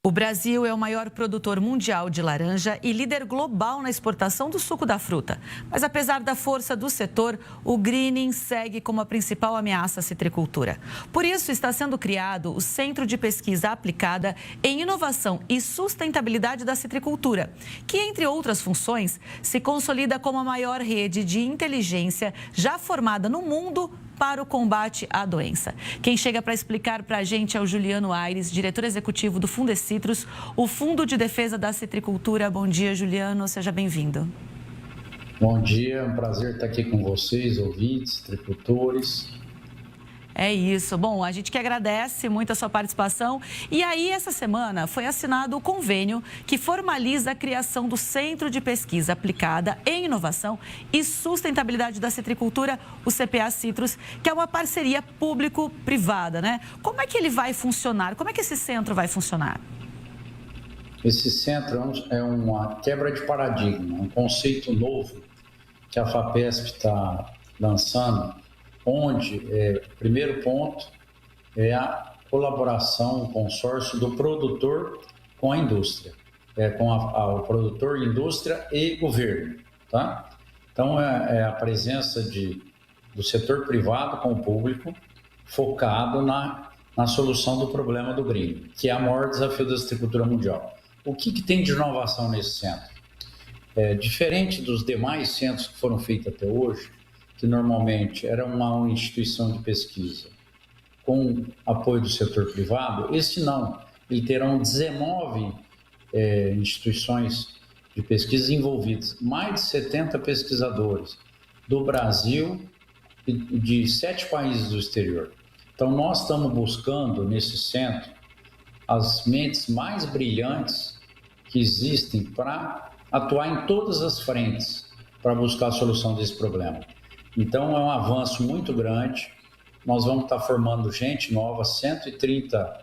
O Brasil é o maior produtor mundial de laranja e líder global na exportação do suco da fruta. Mas apesar da força do setor, o greening segue como a principal ameaça à citricultura. Por isso, está sendo criado o Centro de Pesquisa Aplicada em Inovação e Sustentabilidade da Citricultura, que, entre outras funções, se consolida como a maior rede de inteligência já formada no mundo para o combate à doença. Quem chega para explicar para a gente é o Juliano Aires, diretor executivo do Fundecitrus, o Fundo de Defesa da Citricultura. Bom dia, Juliano, seja bem-vindo. Bom dia, é um prazer estar aqui com vocês, ouvintes, citricultores. É isso. Bom, a gente que agradece muito a sua participação. E aí, essa semana, foi assinado o convênio que formaliza a criação do Centro de Pesquisa Aplicada em Inovação e Sustentabilidade da Citricultura, o CPA Citrus, que é uma parceria público-privada, né? Como é que ele vai funcionar? Como é que esse centro vai funcionar? Esse centro é uma quebra de paradigma, um conceito novo que a FAPESP está lançando, onde, primeiro ponto, é a colaboração, o consórcio do produtor com a indústria, com o produtor, indústria e governo, tá? Então, é a presença do setor privado com o público, focado na solução do problema do green, que é o maior desafio da citricultura mundial. O que tem de inovação nesse centro? Diferente dos demais centros que foram feitos até hoje, que normalmente era uma instituição de pesquisa com apoio do setor privado, esse não. Ele terão 19 instituições de pesquisa envolvidas, mais de 70 pesquisadores do Brasil e de 7 países do exterior. Então, nós estamos buscando, nesse centro, as mentes mais brilhantes que existem para atuar em todas as frentes para buscar a solução desse problema. Então, é um avanço muito grande. Nós vamos estar formando gente nova, 130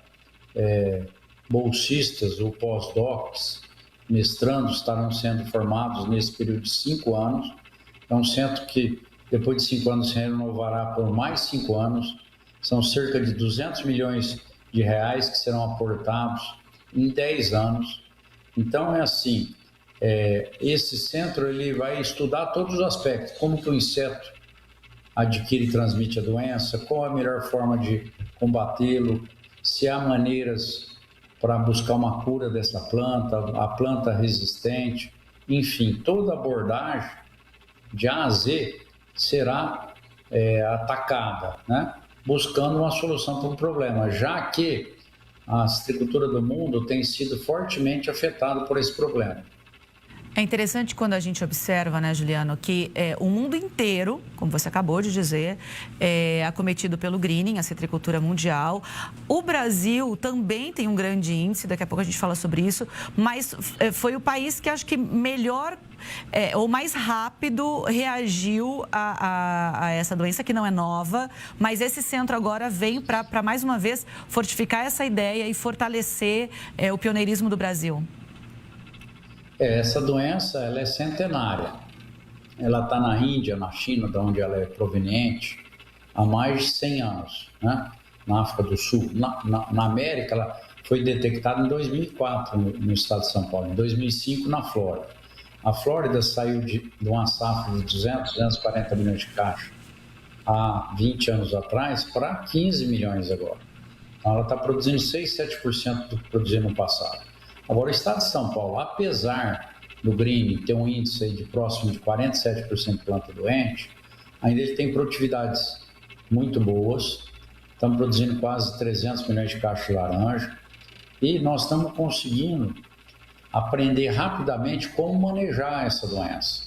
bolsistas ou pós-docs, mestrandos estarão sendo formados nesse período de 5 anos. É um centro que, depois de 5 anos, se renovará por mais 5 anos. São cerca de 200 milhões de reais que serão aportados em 10 anos. Então, é assim, esse centro ele vai estudar todos os aspectos, como que o inseto adquire e transmite a doença, qual a melhor forma de combatê-lo, se há maneiras para buscar uma cura dessa planta, a planta resistente, enfim, toda a abordagem de A a Z será atacada, né? Buscando uma solução para o problema, já que a citricultura do mundo tem sido fortemente afetada por esse problema. É interessante quando a gente observa, né, Juliano, que o mundo inteiro, como você acabou de dizer, é acometido pelo greening, a citricultura mundial. O Brasil também tem um grande índice, daqui a pouco a gente fala sobre isso, mas foi o país que acho que melhor ou mais rápido reagiu a essa doença, que não é nova, mas esse centro agora vem para mais uma vez fortificar essa ideia e fortalecer o pioneirismo do Brasil. Essa doença ela é centenária. Ela está na Índia, na China, de onde ela é proveniente, há mais de 100 anos, né? Na África do Sul. Na América, ela foi detectada em 2004 no estado de São Paulo, em 2005 na Flórida. A Flórida saiu de uma safra de 240 milhões de caixas há 20 anos atrás para 15 milhões agora. Então, ela está produzindo 6, 7% do que produzia no passado. Agora, o estado de São Paulo, apesar do greening ter um índice de próximo de 47% de planta doente, ainda ele tem produtividades muito boas. Estamos produzindo quase 300 milhões de caixas de laranja e nós estamos conseguindo aprender rapidamente como manejar essa doença.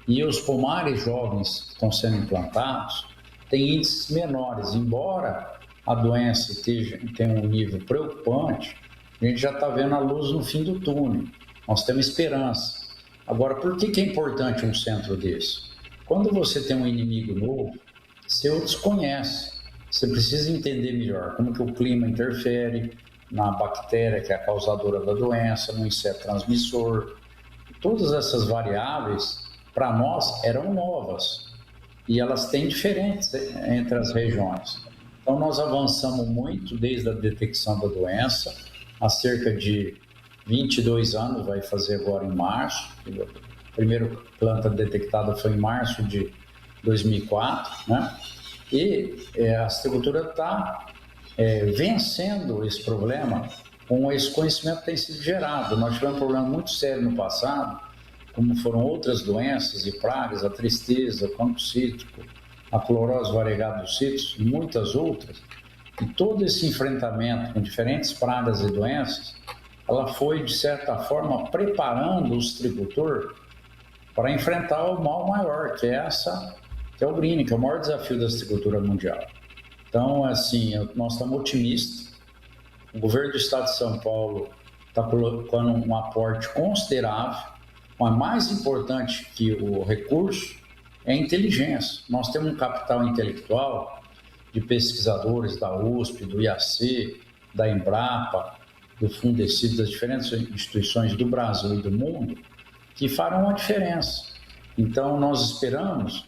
E os pomares jovens que estão sendo implantados têm índices menores, embora a doença tenha um nível preocupante. A gente já está vendo a luz no fim do túnel, nós temos esperança. Agora, por que é importante um centro desse? Quando você tem um inimigo novo, você o desconhece, você precisa entender melhor como que o clima interfere na bactéria, que é a causadora da doença, no inseto transmissor. Todas essas variáveis, para nós, eram novas e elas têm diferenças entre as regiões. Então, nós avançamos muito desde a detecção da doença, há cerca de 22 anos, vai fazer agora em março. A primeira planta detectada foi em março de 2004, né? E a citricultura está vencendo esse problema com esse conhecimento que tem sido gerado. Nós tivemos um problema muito sério no passado, como foram outras doenças e pragas, a tristeza, o cancro cítrico, a clorose variegata dos cítricos e muitas outras. E todo esse enfrentamento com diferentes pragas e doenças, ela foi, de certa forma, preparando o citricultor para enfrentar o mal maior, que é o greening, que é o maior desafio da citricultura mundial. Então, assim, nós estamos otimistas. O governo do estado de São Paulo está colocando um aporte considerável, mas mais importante que o recurso é a inteligência. Nós temos um capital intelectual de pesquisadores da USP, do IAC, da Embrapa, do Fundecid, das diferentes instituições do Brasil e do mundo, que farão a diferença. Então, nós esperamos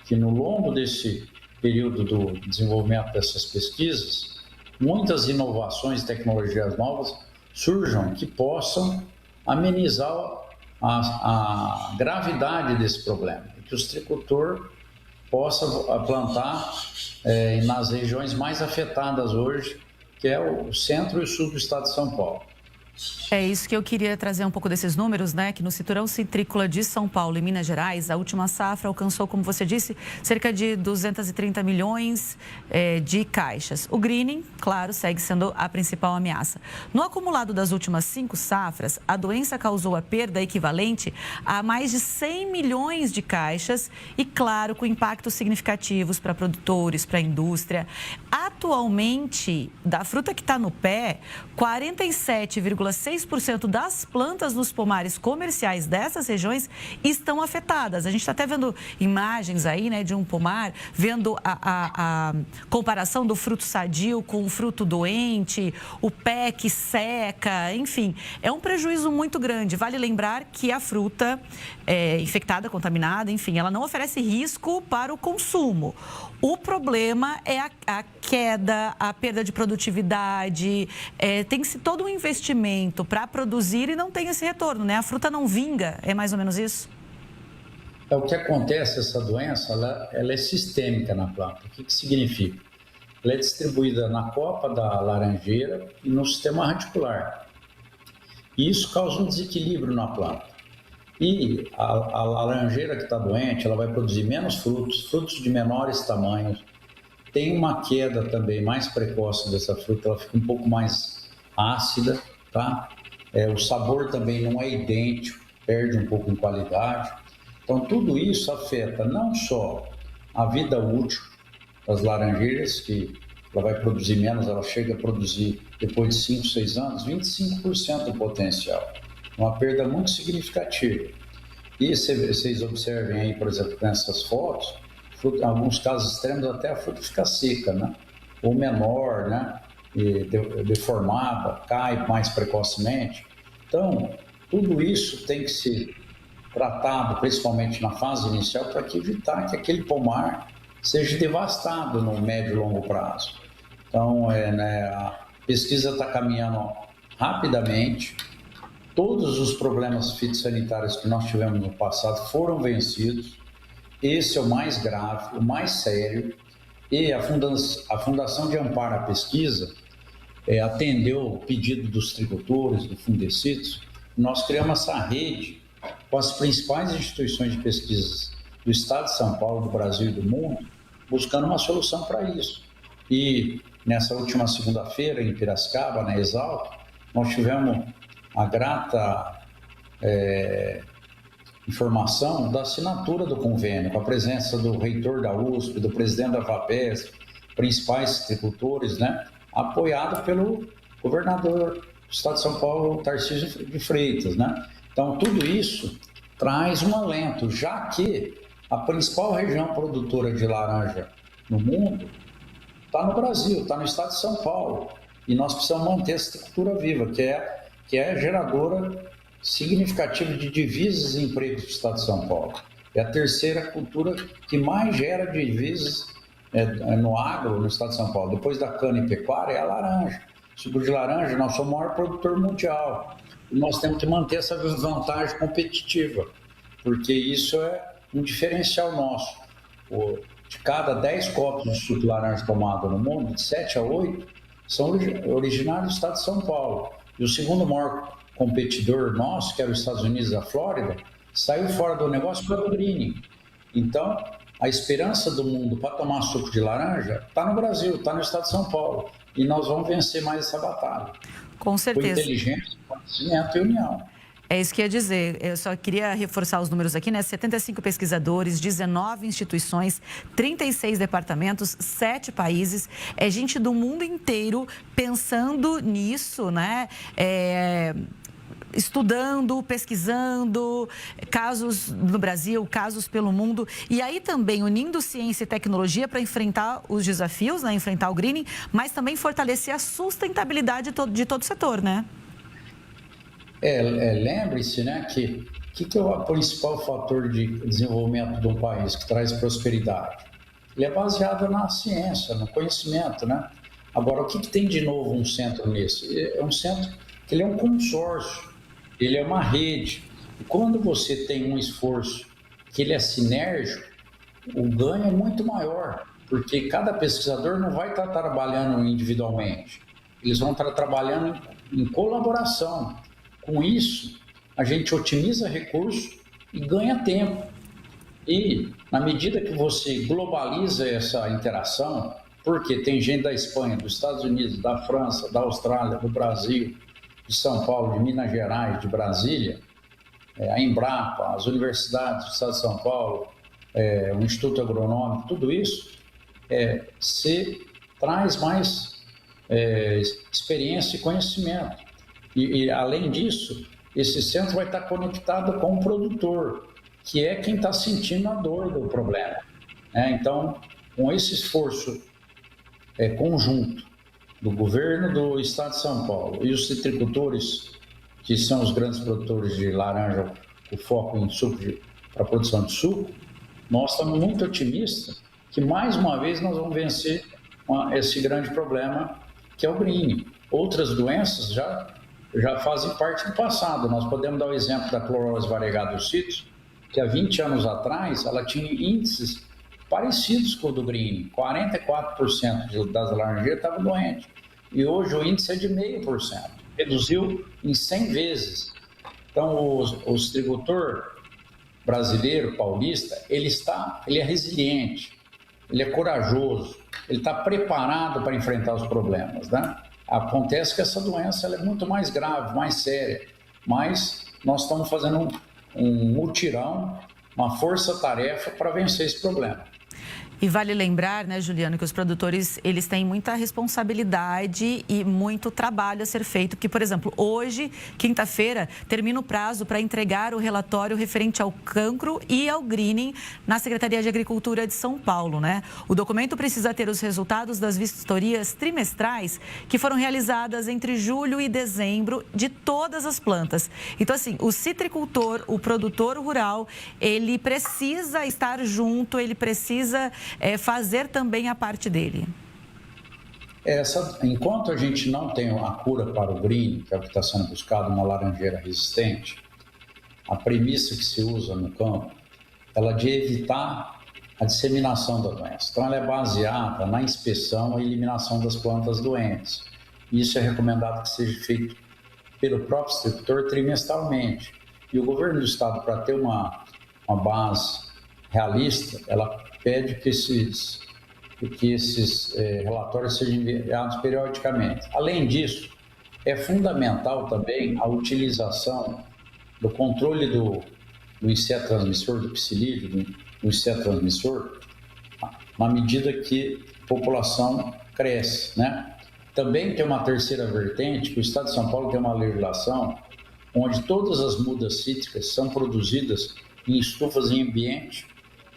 que no longo desse período do desenvolvimento dessas pesquisas, muitas inovações e tecnologias novas surjam que possam amenizar a gravidade desse problema, e que o citricultor possa plantar nas regiões mais afetadas hoje, que é o centro e o sul do estado de São Paulo. É isso que eu queria trazer um pouco desses números, né? Que no cinturão citrícola de São Paulo e Minas Gerais, a última safra alcançou, como você disse, cerca de 230 milhões de caixas. O greening, claro, segue sendo a principal ameaça. No acumulado das últimas 5 safras, a doença causou a perda equivalente a mais de 100 milhões de caixas e, claro, com impactos significativos para produtores, para a indústria. Atualmente, da fruta que está no pé, 47,6% das plantas nos pomares comerciais dessas regiões estão afetadas. A gente está até vendo imagens aí, né, de um pomar, vendo a comparação do fruto sadio com o fruto doente, o pé que seca, enfim. É um prejuízo muito grande. Vale lembrar que a fruta infectada, contaminada, enfim, ela não oferece risco para o consumo. O problema é a queda, a perda de produtividade, tem-se todo um investimento para produzir e não tem esse retorno, né? A fruta não vinga, é mais ou menos isso? O que acontece, essa doença, ela é sistêmica na planta. O que significa? Ela é distribuída na copa da laranjeira e no sistema radicular. E isso causa um desequilíbrio na planta. E a laranjeira que está doente, ela vai produzir menos frutos, frutos de menores tamanhos. Tem uma queda também mais precoce dessa fruta, ela fica um pouco mais ácida, tá? O sabor também não é idêntico, perde um pouco em qualidade. Então, tudo isso afeta não só a vida útil das laranjeiras, que ela vai produzir menos, ela chega a produzir, depois de 5, 6 anos, 25% do potencial. Uma perda muito significativa. E vocês observem aí, por exemplo, nessas fotos, em alguns casos extremos, até a fruta fica seca, né? Ou menor, né? Deformada, cai mais precocemente. Então, tudo isso tem que ser tratado, principalmente na fase inicial, para evitar que aquele pomar seja devastado no médio e longo prazo. Então, a pesquisa está caminhando rapidamente. Todos os problemas fitossanitários que nós tivemos no passado foram vencidos. Esse é o mais grave, o mais sério. E a Fundação de Amparo à Pesquisa atendeu o pedido dos tricultores, do Fundecid. Nós criamos essa rede com as principais instituições de pesquisa do estado de São Paulo, do Brasil e do mundo, buscando uma solução para isso. E nessa última segunda-feira, em Piracicaba, na Exalc, nós tivemos a grata informação da assinatura do convênio, com a presença do reitor da USP, do presidente da FAPESP, principais citricultores, né, apoiado pelo governador do estado de São Paulo, Tarcísio de Freitas, né? Então, tudo isso traz um alento, já que a principal região produtora de laranja no mundo está no Brasil, está no estado de São Paulo, e nós precisamos manter a citricultura viva, que é geradora significativa de divisas e empregos do estado de São Paulo. É a terceira cultura que mais gera divisas no agro no estado de São Paulo. Depois da cana e pecuária é a laranja. Suco de laranja, nós somos o maior produtor mundial. E nós temos que manter essa vantagem competitiva, porque isso é um diferencial nosso. De cada 10 copos de suco de laranja tomado no mundo, de 7 a 8 são originários do estado de São Paulo. E o segundo maior competidor nosso, que era os Estados Unidos e a Flórida, saiu fora do negócio pelo greening. Então, a esperança do mundo para tomar suco de laranja está no Brasil, está no estado de São Paulo. E nós vamos vencer mais essa batalha. Com certeza. Com inteligência, conhecimento e união. É isso que eu ia dizer. Eu só queria reforçar os números aqui, né? 75 pesquisadores, 19 instituições, 36 departamentos, 7 países. É gente do mundo inteiro pensando nisso, né? Estudando, pesquisando, casos no Brasil, casos pelo mundo. E aí também unindo ciência e tecnologia para enfrentar os desafios, né? Enfrentar o greening, mas também fortalecer a sustentabilidade de todo o setor, né? Lembre-se, né, que é o principal fator de desenvolvimento de um país que traz prosperidade? Ele é baseado na ciência, no conhecimento, né? Agora, o que tem de novo um centro nesse? É um centro que ele é um consórcio, ele é uma rede. E quando você tem um esforço que ele é sinérgico, o ganho é muito maior, porque cada pesquisador não vai estar trabalhando individualmente, eles vão estar trabalhando em colaboração. Com isso, a gente otimiza recursos e ganha tempo. E, na medida que você globaliza essa interação, porque tem gente da Espanha, dos Estados Unidos, da França, da Austrália, do Brasil, de São Paulo, de Minas Gerais, de Brasília, a Embrapa, as universidades do Estado de São Paulo, o Instituto Agronômico, tudo isso, se traz mais experiência e conhecimento. E, além disso, esse centro vai estar conectado com o produtor, que é quem está sentindo a dor do problema. Então, com esse esforço conjunto do governo do estado de São Paulo e os citricultores, que são os grandes produtores de laranja, com foco em suco para a produção de suco, nós estamos muito otimistas que, mais uma vez, nós vamos vencer esse grande problema, que é o greening. Outras doenças já fazem parte do passado. Nós podemos dar o exemplo da clorose variegata dos citros, que há 20 anos atrás ela tinha índices parecidos com o do greening. 44% das laranjeiras estavam doentes. E hoje o índice é de 0,5%. Reduziu em 100 vezes. Então, o citricultor brasileiro, paulista, ele é resiliente, ele é corajoso, ele está preparado para enfrentar os problemas, né? Acontece que essa doença ela é muito mais grave, mais séria, mas nós estamos fazendo um mutirão, uma força-tarefa para vencer esse problema. E vale lembrar, né, Juliano, que os produtores, eles têm muita responsabilidade e muito trabalho a ser feito. Porque, por exemplo, hoje, quinta-feira, termina o prazo para entregar o relatório referente ao cancro e ao greening na Secretaria de Agricultura de São Paulo, né? O documento precisa ter os resultados das vistorias trimestrais que foram realizadas entre julho e dezembro de todas as plantas. Então, assim, o citricultor, o produtor rural, ele precisa estar junto, ele precisa fazer também a parte dele. Enquanto a gente não tem a cura para o greening, que é o que está sendo buscado, uma laranjeira resistente, a premissa que se usa no campo, ela é de evitar a disseminação da doença. Então, ela é baseada na inspeção e eliminação das plantas doentes. Isso é recomendado que seja feito pelo próprio citricultor trimestralmente. E o governo do estado, para ter uma base realista, ela pede que esses relatórios sejam enviados periodicamente. Além disso, é fundamental também a utilização do controle do inseto transmissor, do psilídeo, do inseto transmissor, na medida que a população cresce, né? Também tem uma terceira vertente, que o estado de São Paulo tem uma legislação onde todas as mudas cítricas são produzidas em estufas em ambiente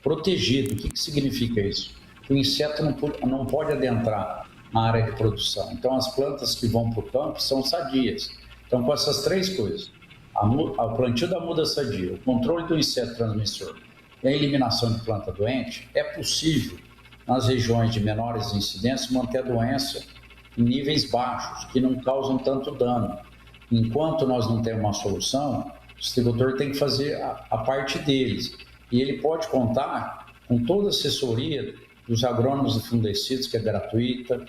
protegido. O que significa isso? Que o inseto não pode adentrar na área de produção. Então, as plantas que vão para o campo são sadias. Então, com essas três coisas, o plantio da muda sadia, o controle do inseto transmissor e a eliminação de planta doente, é possível, nas regiões de menores incidências, manter a doença em níveis baixos, que não causam tanto dano. Enquanto nós não temos uma solução, o distribuidor tem que fazer a parte deles. E ele pode contar com toda a assessoria dos agrônomos e fundecidos, que é gratuita.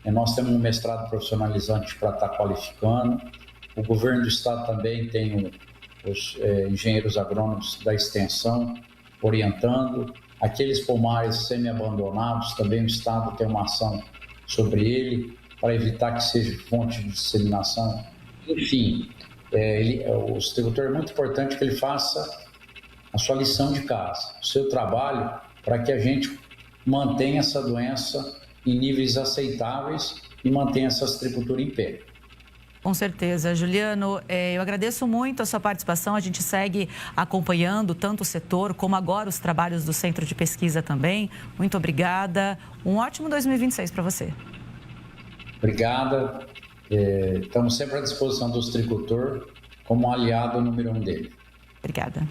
Nós temos um mestrado profissionalizante para estar qualificando. O governo do estado também tem os engenheiros agrônomos da extensão orientando. Aqueles pomares semi-abandonados, também o estado tem uma ação sobre ele, para evitar que seja fonte de disseminação. Enfim, o distribuidor é muito importante que ele faça a sua lição de casa, o seu trabalho, para que a gente mantenha essa doença em níveis aceitáveis e mantenha essa citricultura em pé. Com certeza. Juliano, eu agradeço muito a sua participação. A gente segue acompanhando tanto o setor como agora os trabalhos do Centro de Pesquisa também. Muito obrigada. Um ótimo 2026 para você. Obrigada. Estamos sempre à disposição do citricultor como aliado número 1 dele. Obrigada.